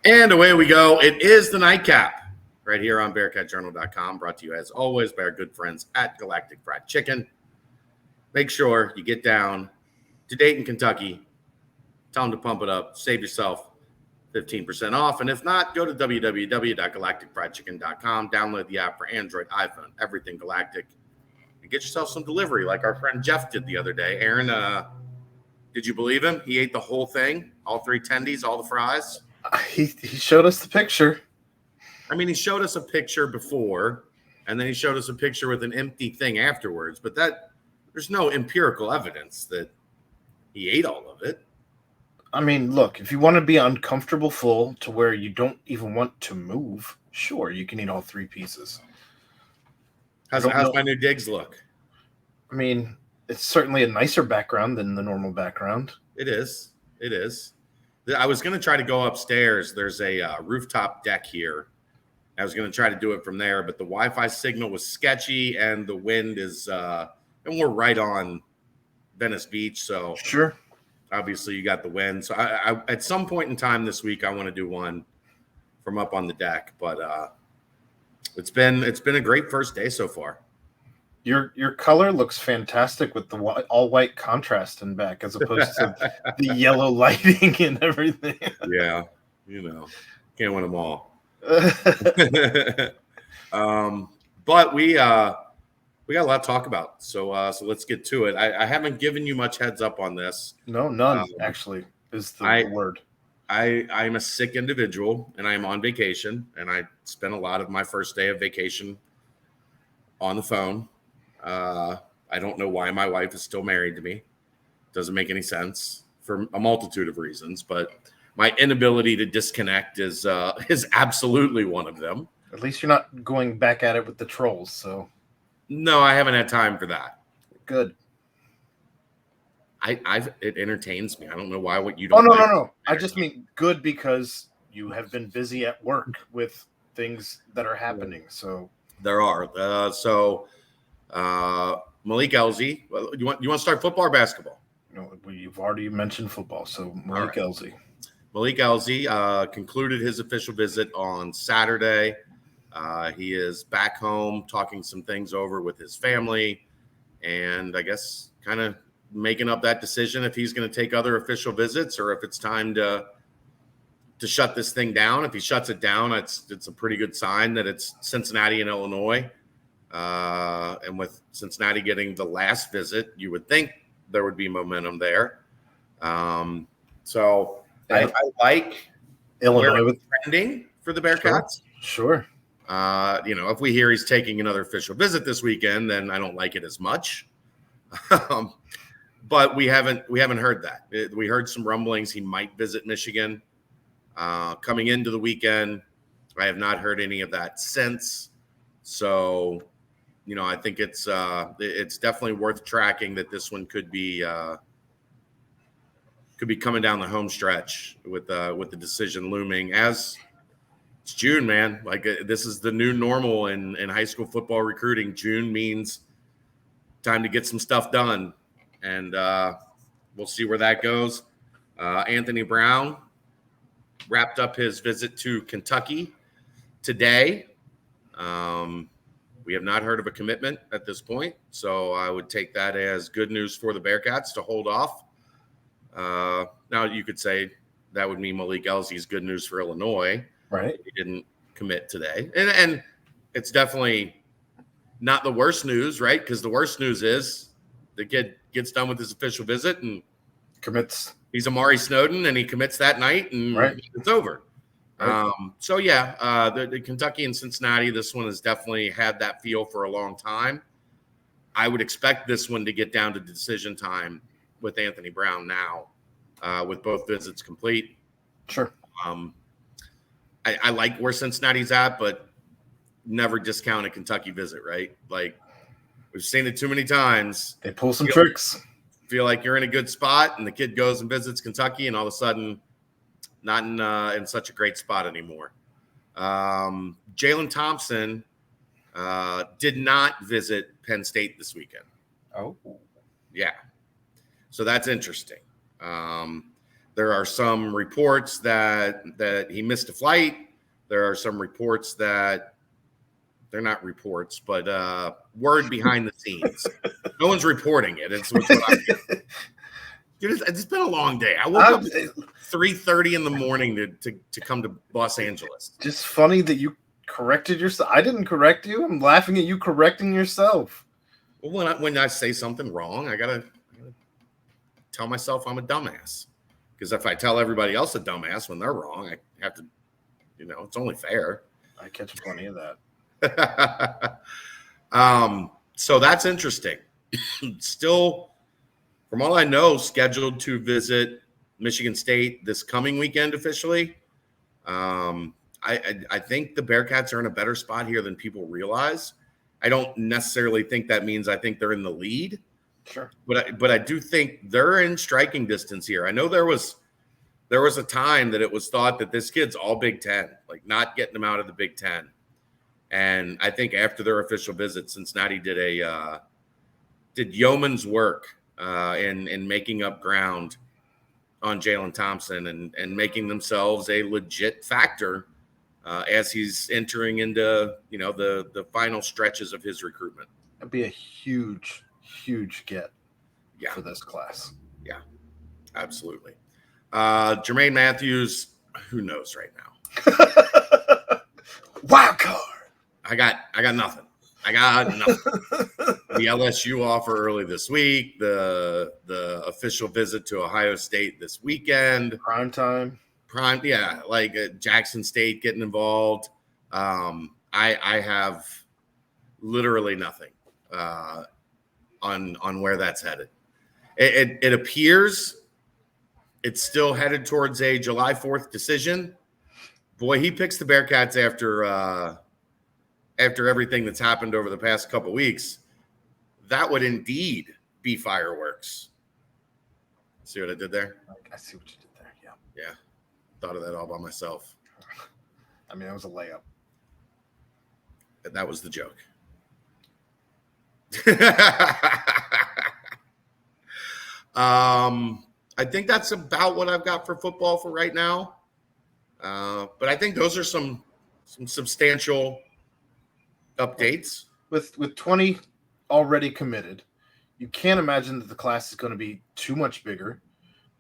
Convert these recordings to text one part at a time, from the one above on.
And away we go. It is the nightcap right here on BearcatJournal.com, brought to you as always by our good friends at Galactic Fried Chicken. Make sure you get down to Dayton, Kentucky. Tell them to pump it up. Save yourself 15% off. And if not, go to www.galacticfriedchicken.com. Download the app for Android, iPhone, everything Galactic. And get yourself some delivery like our friend Jeff did the other day. Aaron, did you believe him? He ate the whole thing, all 3 tendies, all the fries. He showed us the picture. I mean, he showed us a picture before, and then he showed us a picture with an empty thing afterwards. But there's no empirical evidence that he ate all of it. I mean, look, if you want to be uncomfortable full to where you don't even want to move, sure, you can eat all 3 pieces. How's my new digs look? I mean, it's certainly a nicer background than the normal background. It is. I was going to try to go upstairs. There's a rooftop deck here. I was going to try to do it from there, but the Wi-Fi signal was sketchy, and the wind is and we're right on Venice Beach, so sure. Obviously, you got the wind. So I at some point in time this week, I want to do one from up on the deck. But it's been a great first day so far. Your color looks fantastic with the all white contrast in back, as opposed to the yellow lighting and everything. Yeah, can't win them all. But we got a lot to talk about, so let's get to it. I haven't given you much heads up on this. No, none actually is the word. I'm a sick individual, and I'm on vacation, and I spent a lot of my first day of vacation on the phone. I don't know why my wife is still married to me. Doesn't make any sense for a multitude of reasons, but my inability to disconnect is absolutely one of them. At least you're not going back at it with the trolls, so. No, I haven't had time for that. Good. It entertains me. I don't know why. What you don't. Oh no. I just mean good because you have been busy at work with things that are happening. So there are. Malik Elzy. You want to start football or basketball? No, you've already mentioned football. So Malik Elzy. Malik Elzy concluded his official visit on Saturday. He is back home talking some things over with his family, and I guess kind of making up that decision if he's going to take other official visits or if it's time to shut this thing down. If he shuts it down, it's a pretty good sign that it's Cincinnati and Illinois. And with Cincinnati getting the last visit, you would think there would be momentum there. So I like Illinois with trending for the Bearcats. Sure. If we hear he's taking another official visit this weekend, then I don't like it as much. But we haven't heard that. We heard some rumblings he might visit Michigan coming into the weekend. I have not heard any of that since. So, I think it's definitely worth tracking that this one could be coming down the home stretch with the decision looming as it's June, man. Like this is the new normal in high school football recruiting. June means time to get some stuff done, and we'll see where that goes. Anthony Brown wrapped up his visit to Kentucky today. We have not heard of a commitment at this point, so I would take that as good news for the Bearcats to hold off. Now, you could say that would mean Malik Elzy's good news for Illinois. Right. He didn't commit today. And it's definitely not the worst news, right? Because the worst news is the kid gets done with his official visit and commits. He's Amari Snowden, and he commits that night, and it's over. Right. The Kentucky and Cincinnati, this one has definitely had that feel for a long time. I would expect this one to get down to decision time with Anthony Brown now, with both visits complete. Sure. I like where Cincinnati's at, but never discount a Kentucky visit, right? Like, we've seen it too many times. They pull some tricks. Feel like you're in a good spot, and the kid goes and visits Kentucky, and all of a sudden, not in such a great spot anymore. Jalen Thompson did not visit Penn State this weekend. Oh. Yeah. So that's interesting. The There are some reports that he missed a flight. There are some reports that they're not reports, but word behind the scenes. No one's reporting it. It's what I'm getting. Dude, it's been a long day. I woke up at 3:30 in the morning to come to Los Angeles. Just funny that you corrected yourself. I didn't correct you. I'm laughing at you correcting yourself. Well, when I say something wrong, I gotta tell myself I'm a dumbass. Because if I tell everybody else a dumbass when they're wrong, I have to, it's only fair. I catch plenty of that. So that's interesting. Still, from all I know, scheduled to visit Michigan State this coming weekend officially. I think the Bearcats are in a better spot here than people realize. I don't necessarily think that means I think they're in the lead. Sure. But I do think they're in striking distance here. I know there was a time that it was thought that this kid's all Big Ten, like not getting them out of the Big Ten. And I think after their official visit, Cincinnati did yeoman's work in making up ground on Jalen Thompson and making themselves a legit factor as he's entering into the final stretches of his recruitment. That'd be a huge get for this class. Yeah, absolutely. Jermaine Matthews, who knows right now? Wild card. I got nothing. I got nothing. The LSU offer early this week, the official visit to Ohio State this weekend. Prime time. Yeah, like Jackson State getting involved. I have literally nothing on where that's headed. It appears it's still headed towards a July 4th decision. Boy, he picks the Bearcats after everything that's happened over the past couple weeks. That would indeed be fireworks. See what I did there? I see what you did there. Yeah. Yeah. Thought of that all by myself. I mean, that was a layup. That was the joke. I think that's about what I've got for football for right now. But I think those are some substantial updates. With 20 already committed, you can't imagine that the class is going to be too much bigger.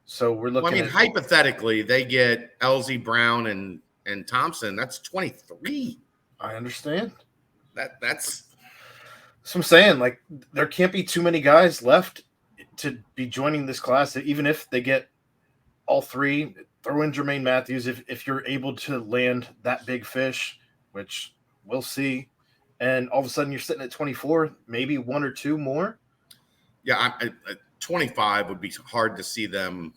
So we're looking at hypothetically, they get LZ Brown and Thompson. That's 23. I understand. That's so I'm saying, like, there can't be too many guys left to be joining this class, even if they get all three. Throw in Jermaine Matthews if you're able to land that big fish, which we'll see. And all of a sudden you're sitting at 24, maybe one or two more. Yeah, 25 would be hard to see them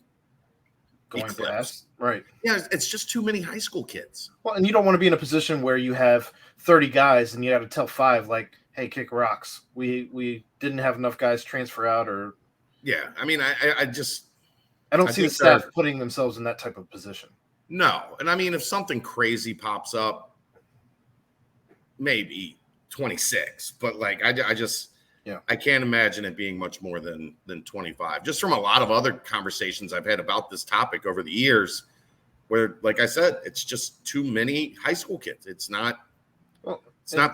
going past. Right. Yeah, it's just too many high school kids. Well, and you don't want to be in a position where you have 30 guys and you got to tell 5, like, hey, kick rocks. We didn't have enough guys transfer out or. Yeah, I mean, I don't see the staff putting themselves in that type of position. No, and I mean, if something crazy pops up, maybe 26, but like I can't imagine it being much more than 25. Just from a lot of other conversations I've had about this topic over the years, where, like I said, it's just too many high school kids. It's not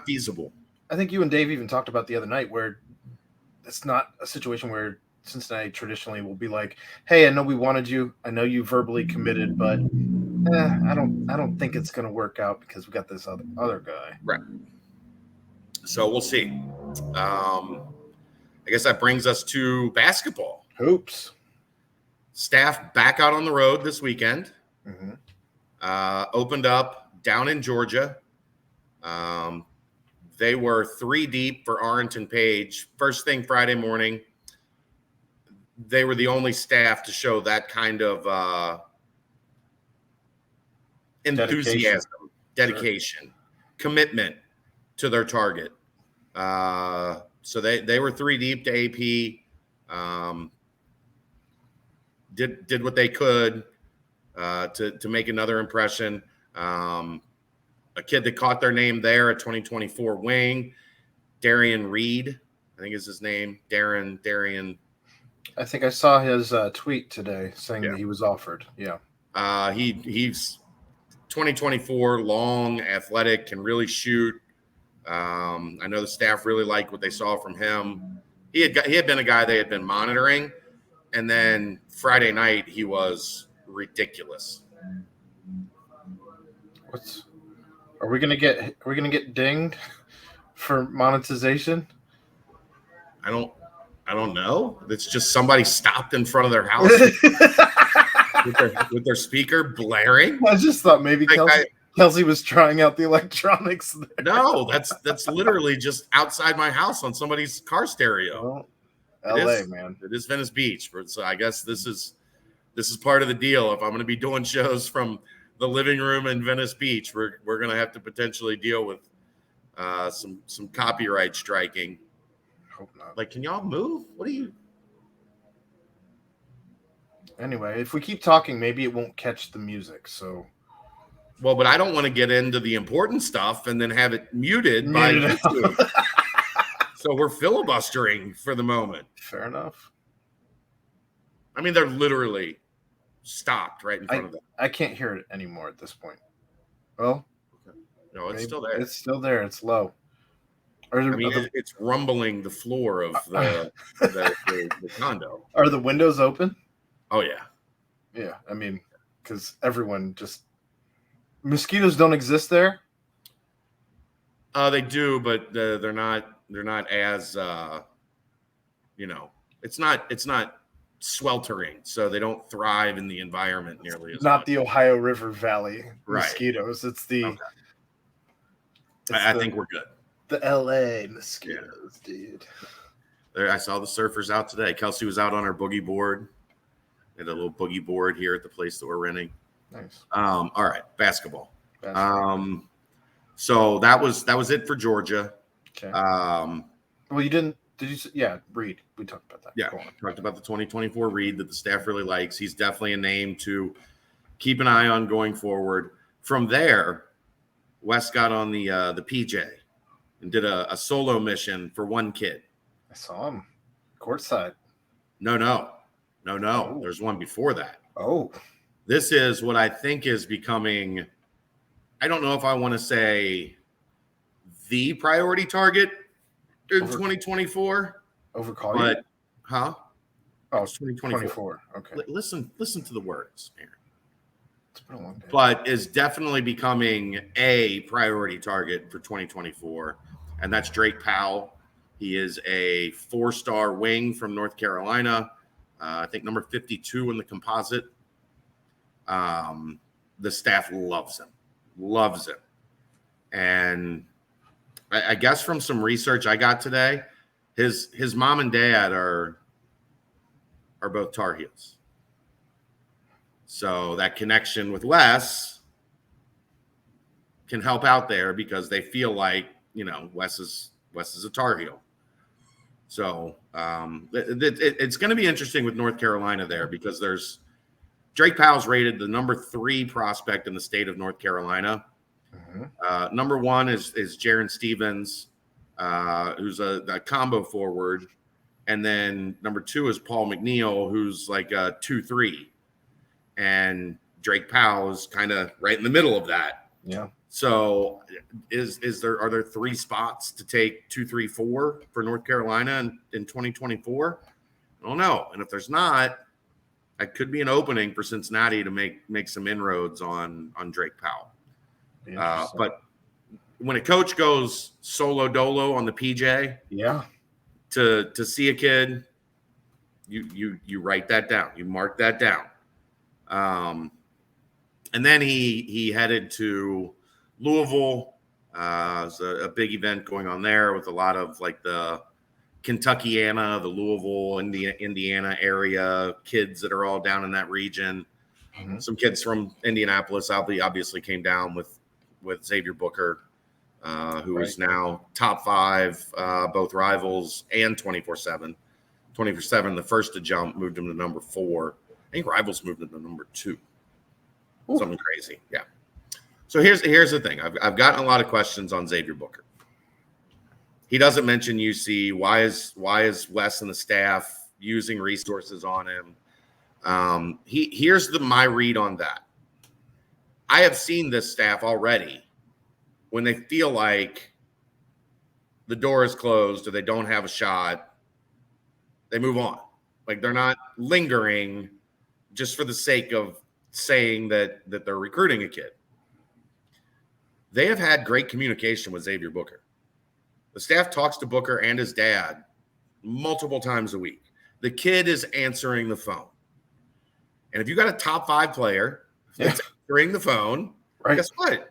feasible. I think you and Dave even talked about the other night where it's not a situation where Cincinnati traditionally will be like, hey, I know we wanted you. I know you verbally committed, but I don't think it's going to work out because we got this other guy. Right. So we'll see. I guess that brings us to basketball. Hoops. Staff back out on the road this weekend. Mm-hmm. Opened up down in Georgia. They were 3 deep for Arlington Page. First thing Friday morning. They were the only staff to show that kind of enthusiasm, dedication, commitment to their target. So they were 3 deep to AP. Did what they could to make another impression. A kid that caught their name there, a 2024 wing, Darian Reed, I think is his name. Darian. I think I saw his tweet today saying Yeah. that he was offered. Yeah. He's 2024, long, athletic, can really shoot. I know the staff really liked what they saw from him. He had been a guy they had been monitoring, and then Friday night he was ridiculous. Are we gonna get dinged for monetization? I don't know. It's just somebody stopped in front of their house with their speaker blaring. I just thought maybe Kelsey was trying out the electronics there. No, that's literally just outside my house on somebody's car stereo. Well, LA, man. It is Venice Beach, so I guess this is part of the deal. If I'm going to be doing shows from the living room in Venice Beach, we're going to have to potentially deal with some copyright striking. Hope not. Like, can y'all move? What are you? Anyway, if we keep talking, maybe it won't catch the music. So, well, but I don't want to get into the important stuff and then have it muted by YouTube. So we're filibustering for the moment. Fair enough. I mean, they're literally stopped right in front of them. I can't hear it anymore at this point. Well, no, it's still there. It's still there. It's low. It's rumbling the floor of the condo. Are the windows open? Oh, yeah. Yeah, I mean, because everyone just... Mosquitoes don't exist there? They do, but they're not as, it's not sweltering, so they don't thrive in the environment nearly as much. Not the Ohio River Valley mosquitoes. It's the... Okay. I think we're good. The LA mosquitoes, dude. There, I saw the surfers out today. Kelsey was out on her boogie board. We had a little boogie board here at the place that we're renting. Nice. All right, basketball. So that was it for Georgia. Okay. Well, you didn't. Did you? Yeah, Reed. We talked about that. Yeah, talked about the 2024 Reed that the staff really likes. He's definitely a name to keep an eye on going forward. From there, Wes got on the PJ and did a solo mission for one kid. I saw him courtside. No. Oh. There's one before that. Oh. This is what I think is becoming, I don't know if I want to say the priority target in 2024. Over Collier? But, huh? Oh, it's 2024. Okay. Listen to the words, Aaron. It's been a long day. But is definitely becoming a priority target for 2024, and that's Drake Powell. He is a 4-star wing from North Carolina. I think number 52 in the composite. The staff loves him. And I guess from some research I got today, his mom and dad are both Tar Heels. So that connection with Wes can help out there because they feel like, Wes is a Tar Heel. So it's going to be interesting with North Carolina there because there's Drake Powell's rated the number 3 prospect in the state of North Carolina. Mm-hmm. Number 1 is Jaron Stevens, who's a combo forward. And then number 2 is Paul McNeil, who's like a 2-3. And Drake Powell is kind of right in the middle of that. Yeah. So are there 3 spots to take 2, 3, 4 for North Carolina in 2024? I don't know. And if there's not, that could be an opening for Cincinnati to make some inroads on Drake Powell. But when a coach goes solo dolo on the PJ, yeah, to see a kid, you write that down, you mark that down. And then he headed to Louisville. There's a big event going on there with a lot of like the Kentuckiana, the Louisville, Indiana area kids that are all down in that region. Mm-hmm. Some kids from Indianapolis obviously came down with Xavier Booker, who is now top 5, both Rivals and 24/7. 24/7, the first to jump, moved him to number 4. I think Rivals moved him to number 2. Ooh. Something crazy, yeah. So here's the thing. I've gotten a lot of questions on Xavier Booker. He doesn't mention UC. Why is Wes and the staff using resources on him. Here's my read on that. I have seen this staff already when they feel like the door is closed or they don't have a shot, they move on. Like they're not lingering just for the sake of saying that they're recruiting a kid. They have had great communication with Xavier Booker. The staff talks to Booker and his dad multiple times a week. The kid is answering the phone. And if you got a top 5 player that's answering the phone, right. Guess what?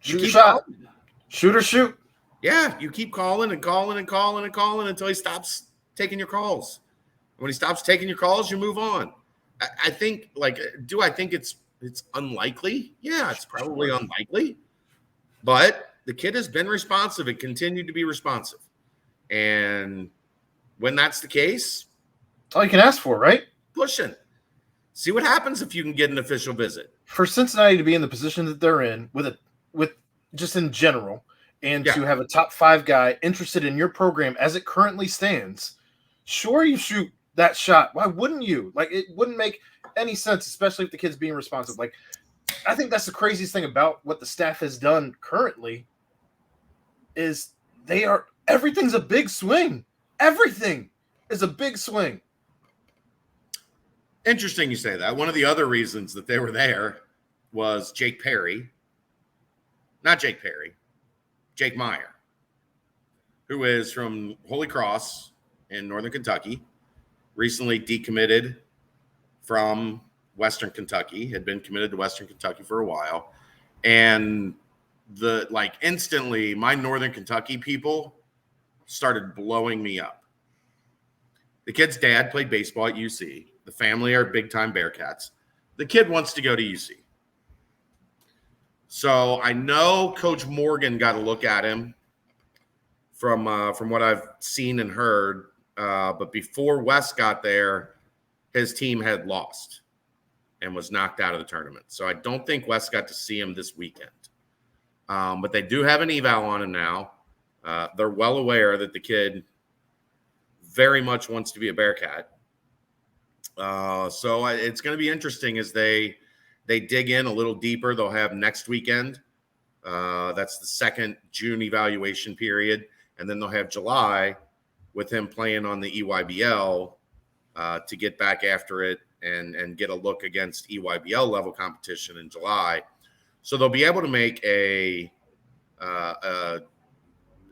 Shoot a shot. Calling. Shoot or shoot. Yeah, you keep calling and calling and calling and calling until he stops taking your calls. When he stops taking your calls, you move on. I think, do I think it's unlikely? Yeah, it's probably unlikely. But the kid has been responsive and continued to be responsive. And when that's the case, that's all you can ask for, right? Pushing. See what happens if you can get an official visit. For Cincinnati to be in the position that they're in, with just in general, and to have a top 5 guy interested in your program as it currently stands, sure, you shoot that shot. Why wouldn't you? It wouldn't make any sense, especially if the kid's being responsive. I think that's the craziest thing about what the staff has done currently is everything's a big swing. Everything is a big swing. Interesting you say that. One of the other reasons that they were there was Jake Perry. Not Jake Perry. Jake Meyer, who is from Holy Cross in Northern Kentucky, recently decommitted from Western Kentucky, had been committed to Western Kentucky for a while. And instantly my Northern Kentucky people started blowing me up. The kid's dad played baseball at UC. The family are big-time Bearcats. The kid wants to go to UC. So I know Coach Morgan got a look at him from what I've seen and heard. But before Wes got there, his team had lost and was knocked out of the tournament. So I don't think Wes got to see him this weekend. But they do have an eval on him now. They're well aware that the kid very much wants to be a Bearcat. So it's going to be interesting as they dig in a little deeper. They'll have next weekend. That's the second June evaluation period. And then they'll have July with him playing on the EYBL to get back after it and get a look against EYBL level competition in July. So they'll be able to make a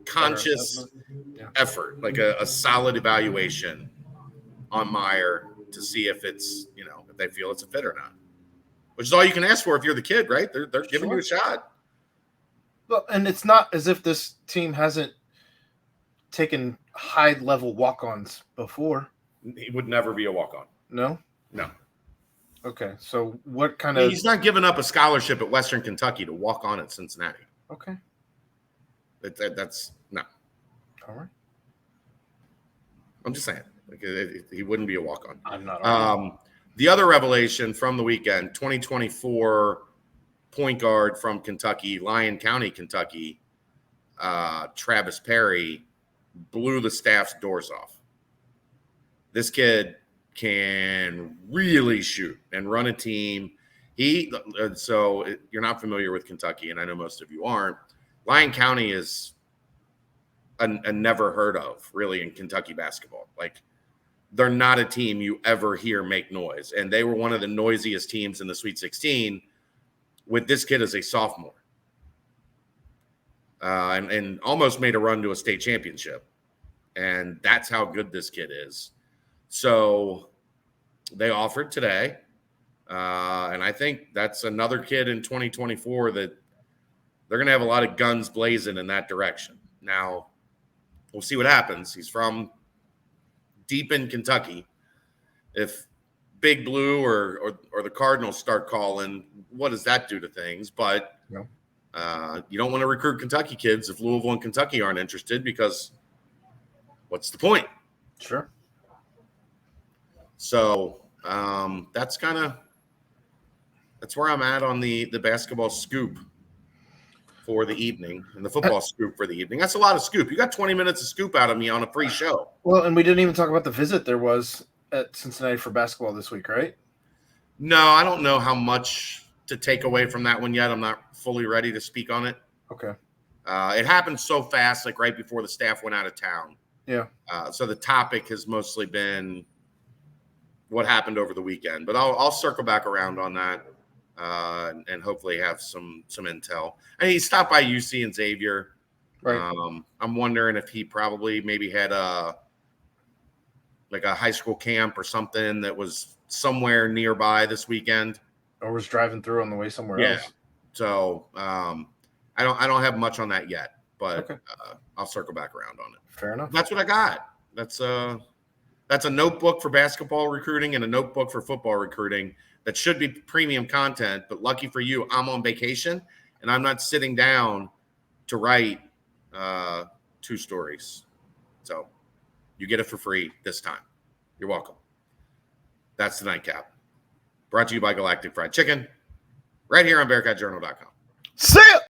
conscious effort, a solid evaluation on Meyer to see if it's, if they feel it's a fit or not, which is all you can ask for if you're the kid, right? They're giving you a shot. Well, and it's not as if this team hasn't taken high-level walk-ons before. He would never be a walk-on. No? No. Okay, so what kind of... He's not giving up a scholarship at Western Kentucky to walk on at Cincinnati. Okay. That's no. All right. I'm just saying. He wouldn't be a walk-on. I'm not. The other revelation from the weekend, 2024 point guard from Kentucky, Lyon County, Kentucky, Travis Perry, blew the staff's doors off. This kid can really shoot and run a team. So you're not familiar with Kentucky, and I know most of you aren't. Lyon County is a never heard of, really, in Kentucky basketball. They're not a team you ever hear make noise. And they were one of the noisiest teams in the Sweet 16 with this kid as a sophomore. And almost made a run to a state championship. And that's how good this kid is. So they offered today. And I think that's another kid in 2024 that they're going to have a lot of guns blazing in that direction. Now, we'll see what happens. He's from deep in Kentucky. If Big Blue or the Cardinals start calling, what does that do to things? But you don't want to recruit Kentucky kids if Louisville and Kentucky aren't interested, because what's the point? Sure. So that's where I'm at on the basketball scoop. for the evening and the football scoop for the evening. That's a lot of scoop. You got 20 minutes of scoop out of me on a free show. Well, and we didn't even talk about the visit there was at Cincinnati for basketball this week, right? No, I don't know how much to take away from that one yet. I'm not fully ready to speak on it. Okay. It happened so fast, like right before the staff went out of town. Yeah. So the topic has mostly been what happened over the weekend, but I'll circle back around on that and hopefully have some intel. And he stopped by UC and Xavier. Right. I'm wondering if he probably maybe had a high school camp or something that was somewhere nearby this weekend, or was driving through on the way somewhere else. So I don't have much on that yet, but Okay. I'll circle back around on it. Fair enough. That's what I got. That's a notebook for basketball recruiting and a notebook for football recruiting that should be premium content. But lucky for you, I'm on vacation and I'm not sitting down to write 2 stories. So you get it for free this time. You're welcome. That's the nightcap. Brought to you by Galactic Fried Chicken, right here on BearcatJournal.com. See ya!